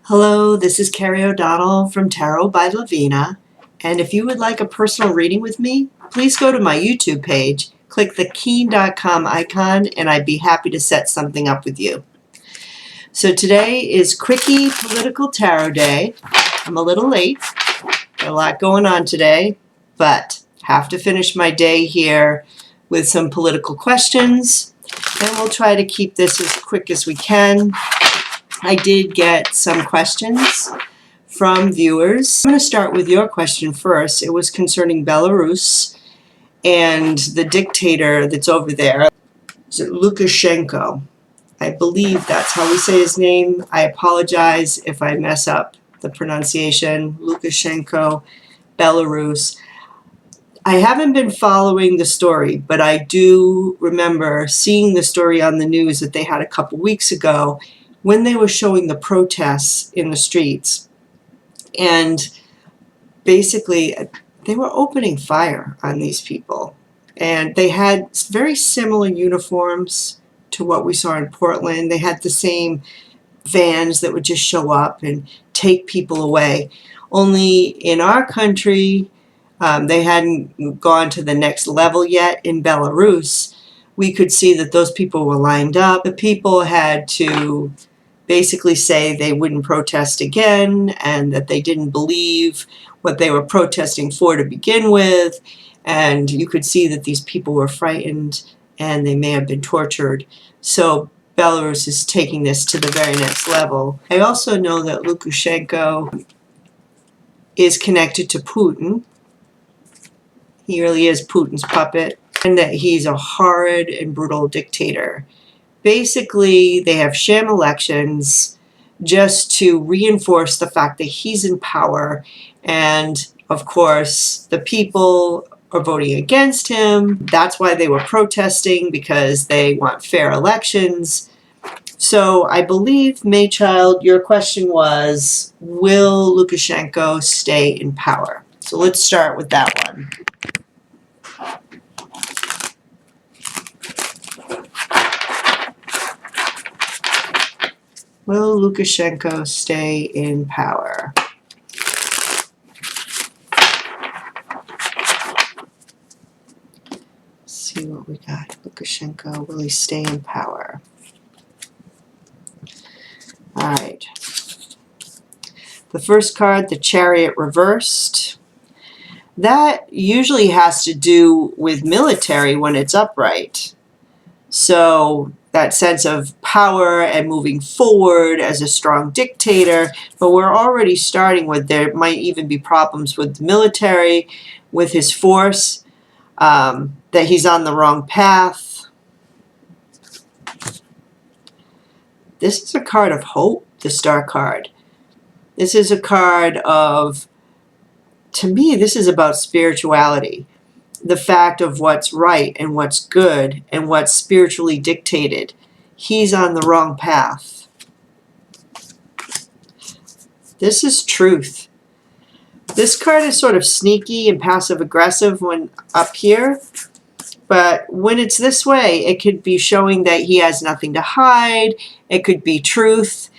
Hello, this is Carrie O'Donnell from Tarot by Lavena, and if you would like a personal reading with me, please go to my YouTube page, click the keen.com icon, and I'd be happy to set something up with you. So today is Quicky Political Tarot Day. I'm a little late, got a lot going on today, but have to finish my day here with some political questions, and we'll try to keep this as quick as we can. I did get some questions from viewers. I'm going to start with your question first. It was concerning Belarus and the dictator that's over there. Is it Lukashenko? I believe that's how we say his name. I apologize if I mess up the pronunciation. Lukashenko, Belarus. I haven't been following the story, but I do remember seeing the story on the news that they had a couple weeks ago when they were showing the protests in the streets. And basically, they were opening fire on these people. And they had very similar uniforms to what we saw in Portland. They had the same vans that would just show up and take people away. Only in our country, they hadn't gone to the next level yet. In Belarus, we could see that those people were lined up. The people had to basically say they wouldn't protest again and that they didn't believe what they were protesting for to begin with. And you could see that these people were frightened and they may have been tortured. So Belarus is taking this to the very next level. I also know that Lukashenko is connected to Putin. He really is Putin's puppet, and that he's a horrid and brutal dictator. Basically, they have sham elections just to reinforce the fact that he's in power, and of course the people are voting against him. That's why they were protesting, because they want fair elections. So I believe, Maychild, your question was, will Lukashenko stay in power? So let's start with that one. Will Lukashenko stay in power? Let's see what we got. Lukashenko, will he stay in power? All right. The first card, the Chariot reversed. That usually has to do with military when it's upright. So that sense of power and moving forward as a strong dictator, but we're already starting with there might even be problems with the military, with his force, that he's on the wrong path. This is a card of hope, the Star card. This is a card of, to me, this is about spirituality. The fact of what's right and what's good and what's spiritually dictated. He's on the wrong path. This is truth. This card is sort of sneaky and passive-aggressive when up here, but when it's this way, it could be showing that he has nothing to hide. It could be truth.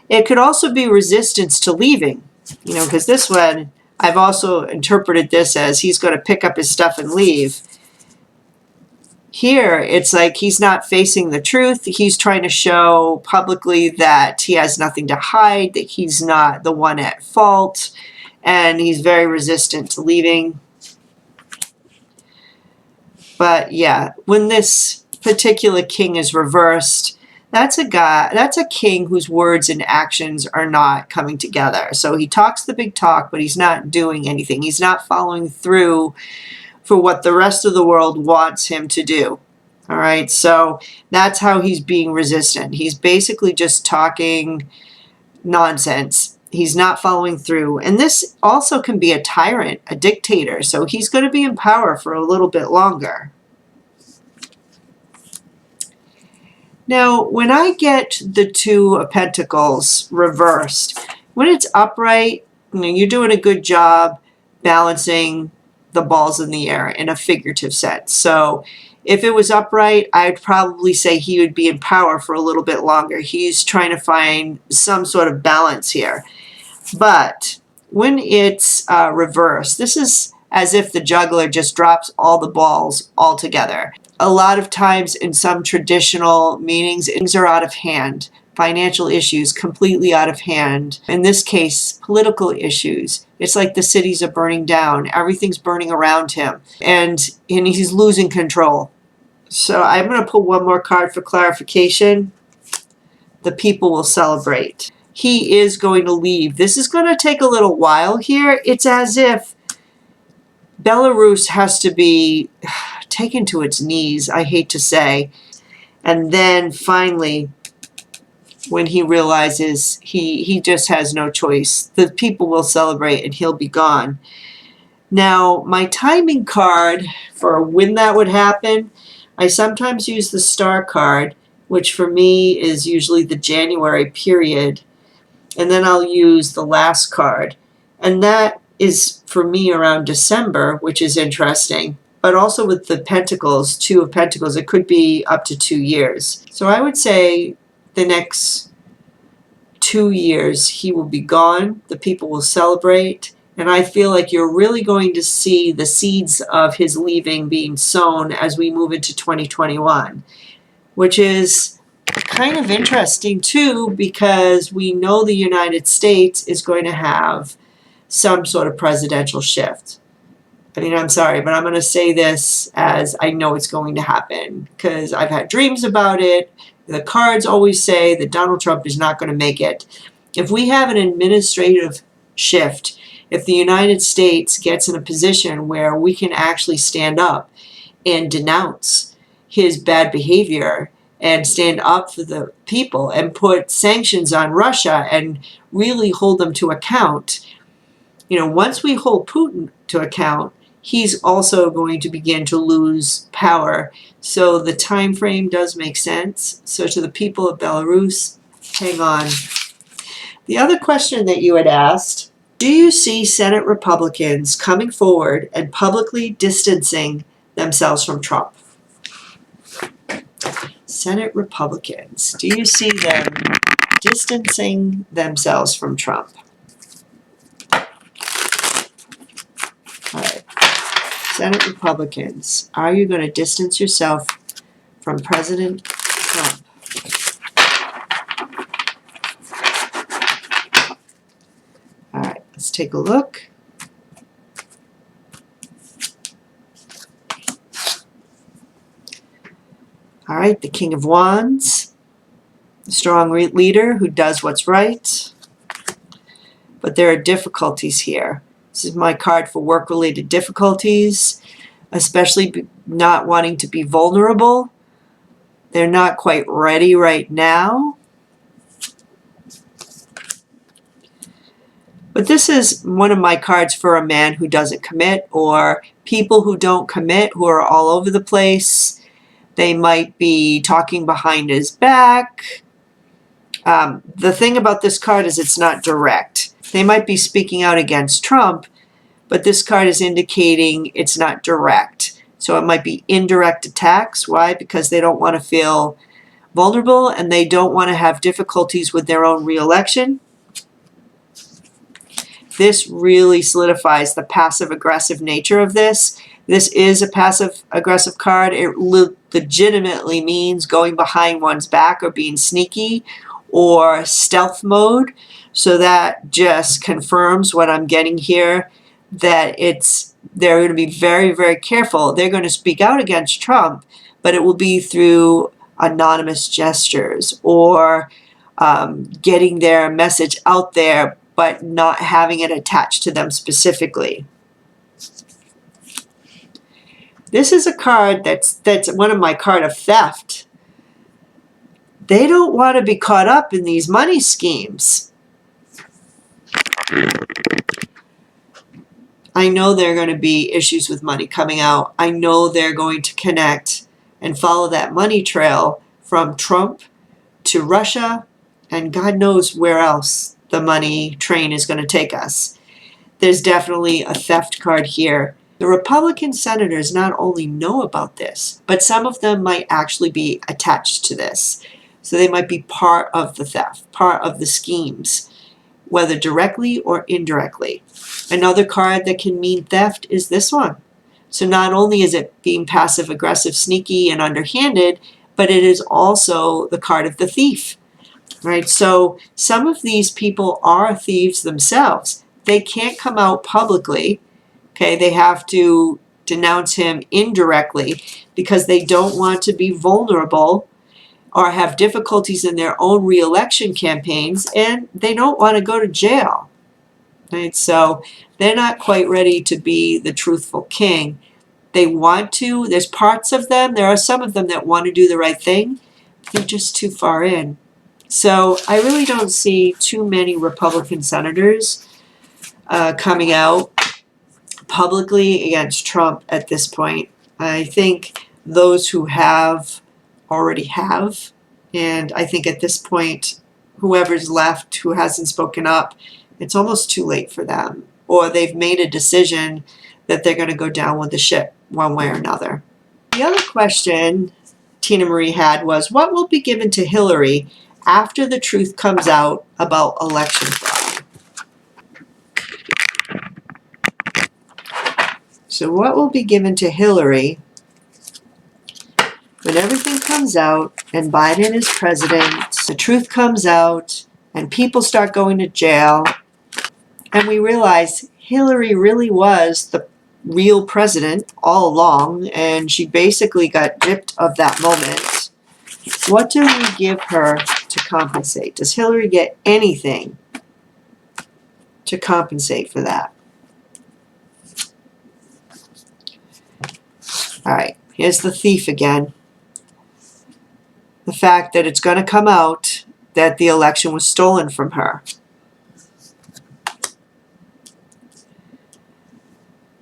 It could also be resistance to leaving, because this one, I've also interpreted this as he's going to pick up his stuff and leave. Here, it's like he's not facing the truth. He's trying to show publicly that he has nothing to hide, that he's not the one at fault, and he's very resistant to leaving. But yeah, when this particular king is reversed, that's a king whose words and actions are not coming together. So he talks the big talk, but he's not doing anything. He's not following through for what the rest of the world wants him to do. All right, so that's how he's being resistant. He's basically just talking nonsense. He's not following through. And this also can be a tyrant, a dictator. So he's going to be in power for a little bit longer. Now, when I get the Two of Pentacles reversed, when it's upright, you're doing a good job balancing the balls in the air in a figurative sense. So If it was upright, I'd probably say he would be in power for a little bit longer. He's trying to find some sort of balance here. But when it's reversed, this is as if the juggler just drops all the balls altogether. A lot of times in some traditional meanings, things are out of hand. Financial issues completely out of hand. In this case, political issues. It's like the cities are burning down. Everything's burning around him. And he's losing control. So I'm going to pull one more card for clarification. The people will celebrate. He is going to leave. This is going to take a little while here. It's as if Belarus has to be taken to its knees, I hate to say. And then finally, when he realizes he just has no choice, the people will celebrate and he'll be gone. Now, my timing card for when that would happen, I sometimes use the star card, which for me is usually the January period. And then I'll use the last card. And that is for me around December, which is interesting. But also with the Pentacles, Two of Pentacles, it could be up to 2 years. So I would say the next 2 years he will be gone. The people will celebrate. And I feel like you're really going to see the seeds of his leaving being sown as we move into 2021, which is kind of interesting too, because we know the United States is going to have some sort of presidential shift. I mean, I'm sorry, but I'm going to say this as I know it's going to happen because I've had dreams about it. The cards always say that Donald Trump is not going to make it. If we have an administrative shift, if the United States gets in a position where we can actually stand up and denounce his bad behavior and stand up for the people and put sanctions on Russia and really hold them to account. Once we hold Putin to account, he's also going to begin to lose power. So the time frame does make sense. So to the people of Belarus, hang on. The other question that you had asked, do you see Senate Republicans coming forward and publicly distancing themselves from Trump? Senate Republicans, do you see them distancing themselves from Trump? All right. Senate Republicans, are you going to distance yourself from President Trump? All right, let's take a look. All right, the King of Wands, a strong leader who does what's right. But there are difficulties here. This is my card for work-related difficulties, especially not wanting to be vulnerable. They're not quite ready right now. But this is one of my cards for a man who doesn't commit, or people who don't commit, who are all over the place. They might be talking behind his back. The thing about this card is it's not direct. They might be speaking out against Trump, but this card is indicating it's not direct. So it might be indirect attacks. Why? Because they don't want to feel vulnerable and they don't want to have difficulties with their own reelection. This really solidifies the passive-aggressive nature of this. This is a passive-aggressive card. It legitimately means going behind one's back or being sneaky or stealth mode. So that just confirms what I'm getting here, that they're going to be very, very careful. They're going to speak out against Trump, but it will be through anonymous gestures or getting their message out there, but not having it attached to them specifically. This is a card that's one of my card of theft. They don't want to be caught up in these money schemes. I know there are going to be issues with money coming out. I know they're going to connect and follow that money trail from Trump to Russia, and God knows where else the money train is going to take us. There's definitely a theft card here. The Republican senators not only know about this, but some of them might actually be attached to this. So they might be part of the theft, part of the schemes, whether directly or indirectly. Another card that can mean theft is this one. So not only is it being passive aggressive, sneaky, and underhanded, but it is also the card of the thief, right? So some of these people are thieves themselves. They can't come out publicly, okay? They have to denounce him indirectly because they don't want to be vulnerable or have difficulties in their own re-election campaigns, and they don't want to go to jail, right? So they're not quite ready to be the truthful king. They want to. There's parts of them. There are some of them that want to do the right thing. They're just too far in. So I really don't see too many Republican senators coming out publicly against Trump at this point. I think those who have already have. And I think at this point, whoever's left who hasn't spoken up, it's almost too late for them. Or they've made a decision that they're going to go down with the ship one way or another. The other question Tina Marie had was, what will be given to Hillary after the truth comes out about election fraud? So what will be given to Hillary when everything comes out and Biden is president, the truth comes out, and people start going to jail, and we realize Hillary really was the real president all along, and she basically got gypped of that moment. What do we give her to compensate? Does Hillary get anything to compensate for that? All right, here's the thief again. The fact that it's going to come out that the election was stolen from her.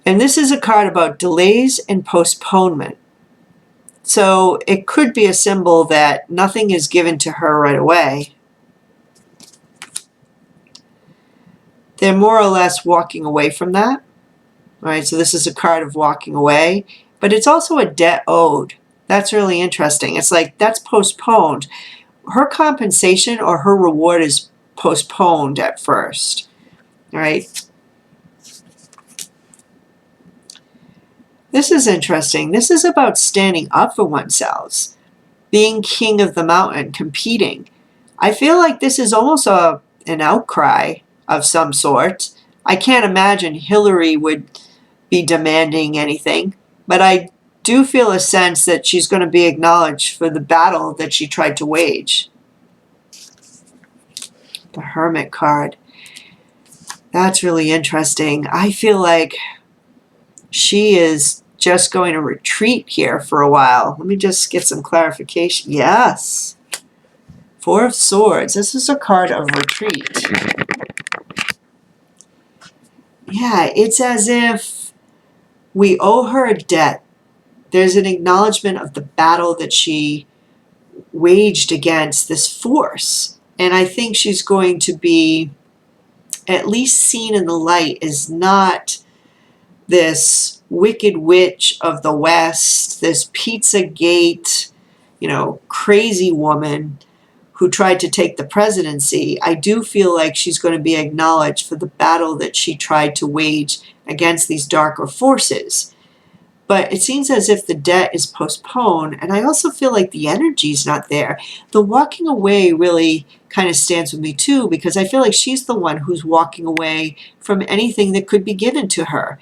And this is a card about delays and postponement. So it could be a symbol that nothing is given to her right away. They're more or less walking away from that. Right, so this is a card of walking away, but it's also a debt owed. That's really interesting. It's like that's postponed. Her compensation or her reward is postponed at first. All right. This is interesting. This is about standing up for oneself, being king of the mountain, competing. I feel like this is almost an outcry of some sort. I can't imagine Hillary would be demanding anything, but I do feel a sense that she's going to be acknowledged for the battle that she tried to wage. The Hermit card. That's really interesting. I feel like she is just going to retreat here for a while. Let me just get some clarification. Yes. Four of Swords. This is a card of retreat. Yeah, it's as if we owe her a debt. There's an acknowledgement of the battle that she waged against this force. And I think she's going to be at least seen in the light as not this wicked witch of the West, this Pizzagate, crazy woman who tried to take the presidency. I do feel like she's going to be acknowledged for the battle that she tried to wage against these darker forces. But it seems as if the debt is postponed, and I also feel like the energy is not there. The walking away really kind of stands with me too, because I feel like she's the one who's walking away from anything that could be given to her.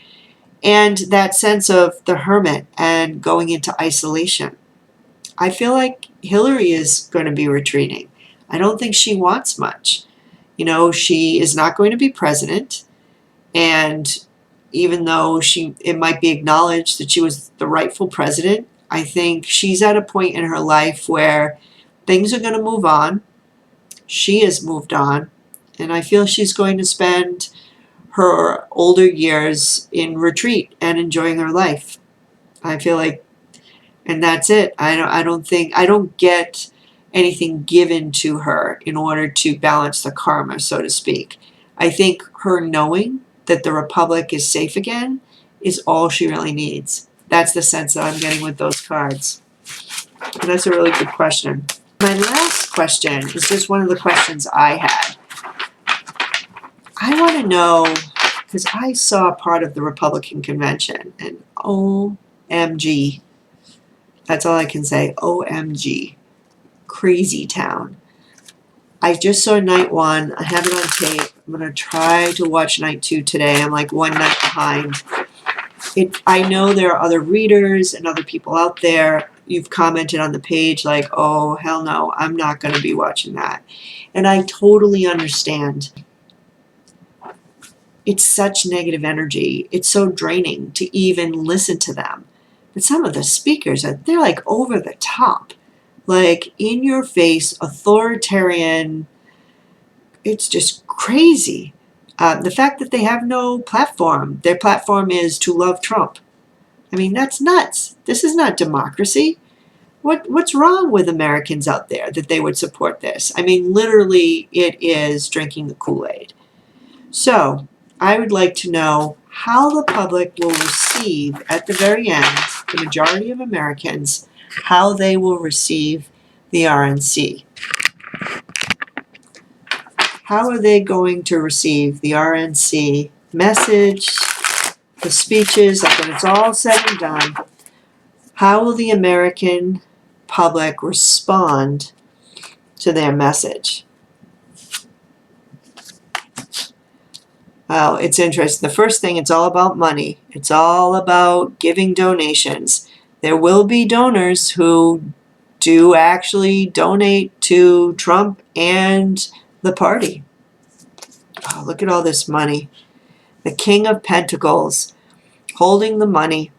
And that sense of the hermit and going into isolation. I feel like Hillary is going to be retreating. I don't think she wants much. She is not going to be president, and even though it might be acknowledged that she was the rightful president, I think she's at a point in her life where things are going to move on. She has moved on, and I feel she's going to spend her older years in retreat and enjoying her life. I feel like, and that's it. I don't get anything given to her in order to balance the karma, so to speak. I think her knowing that the Republic is safe again is all she really needs. That's the sense that I'm getting with those cards. And that's a really good question. My last question is just one of the questions I had. I want to know, because I saw part of the Republican convention, and OMG, that's all I can say, OMG, crazy town. I just saw night one. I have it on tape. I'm going to try to watch night two today. I'm like one night behind. I know there are other readers and other people out there. You've commented on the page like, oh, hell no, I'm not going to be watching that. And I totally understand. It's such negative energy. It's so draining to even listen to them. But some of the speakers, they're like over the top. Like in your face, authoritarian. It's just crazy. The fact that they have no platform. Their platform is to love Trump. I mean, that's nuts. This is not democracy. What's wrong with Americans out there that they would support this? I mean, literally, it is drinking the Kool-Aid. So, I would like to know how the public will receive, at the very end, the majority of Americans, how they will receive the RNC. How are they going to receive the RNC message, the speeches, like when it's all said and done? How will the American public respond to their message? Well, it's interesting. The first thing, it's all about money. It's all about giving donations. There will be donors who do actually donate to Trump and the party. Oh, look at all this money. The King of Pentacles holding the money.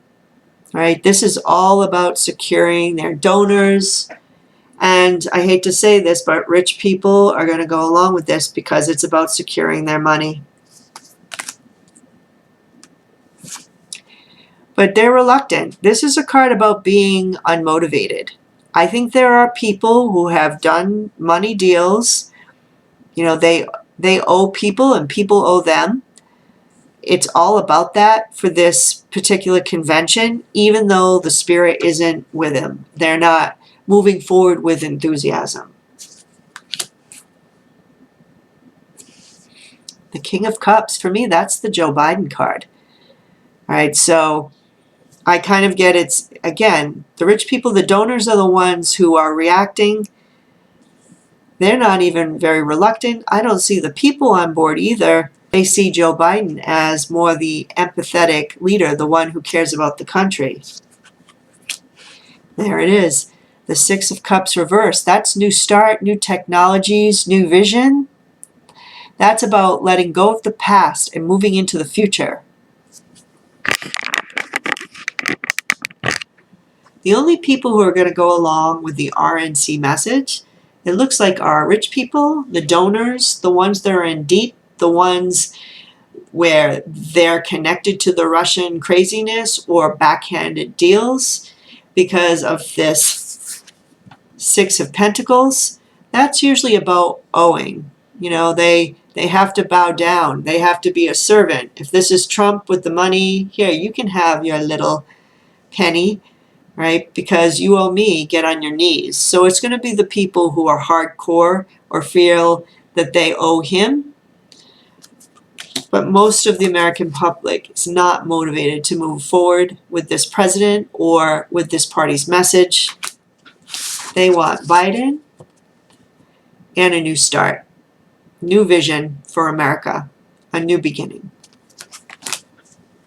Right? This is all about securing their donors. And I hate to say this, but rich people are going to go along with this because it's about securing their money. But they're reluctant. This is a card about being unmotivated. I think there are people who have done money deals. You know, they owe people and people owe them. It's all about that for this particular convention, even though the spirit isn't with them. They're not moving forward with enthusiasm. The King of Cups, for me, that's the Joe Biden card. All right, so I kind of get it's, again, the rich people, the donors are the ones who are reacting. They're not even very reluctant. I don't see the people on board either. They see Joe Biden as more the empathetic leader, the one who cares about the country. There it is. The Six of Cups reversed. That's new start, new technologies, new vision. That's about letting go of the past and moving into the future. The only people who are going to go along with the RNC message, it looks like, are rich people, the donors, the ones that are in deep, the ones where they're connected to the Russian craziness or backhanded deals because of this Six of Pentacles. That's usually about owing. You know, they have to bow down. They have to be a servant. If this is Trump with the money, here, you can have your little penny, right? Because you owe me, get on your knees. So it's going to be the people who are hardcore or feel that they owe him. But most of the American public is not motivated to move forward with this president or with this party's message. They want Biden and a new start, new vision for America, a new beginning.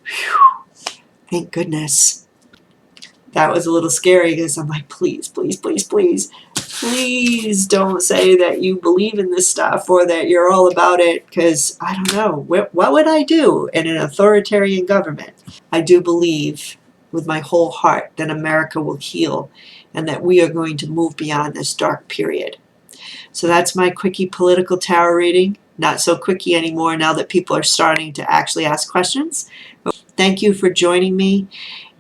Whew. Thank goodness. That was a little scary because I'm like, please, please, please, please, please don't say that you believe in this stuff or that you're all about it, because I don't know. What would I do in an authoritarian government? I do believe with my whole heart that America will heal and that we are going to move beyond this dark period. So that's my quickie political tarot reading. Not so quickie anymore now that people are starting to actually ask questions. But thank you for joining me.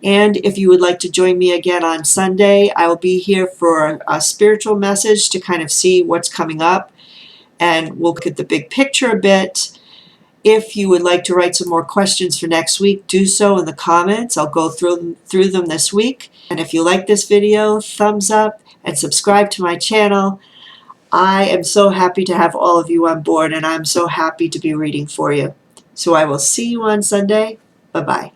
And if you would like to join me again on Sunday, I will be here for a spiritual message to kind of see what's coming up. And we'll look at the big picture a bit. If you would like to write some more questions for next week, do so in the comments. I'll go through them this week. And if you like this video, thumbs up and subscribe to my channel. I am so happy to have all of you on board, and I'm so happy to be reading for you. So I will see you on Sunday. Bye-bye.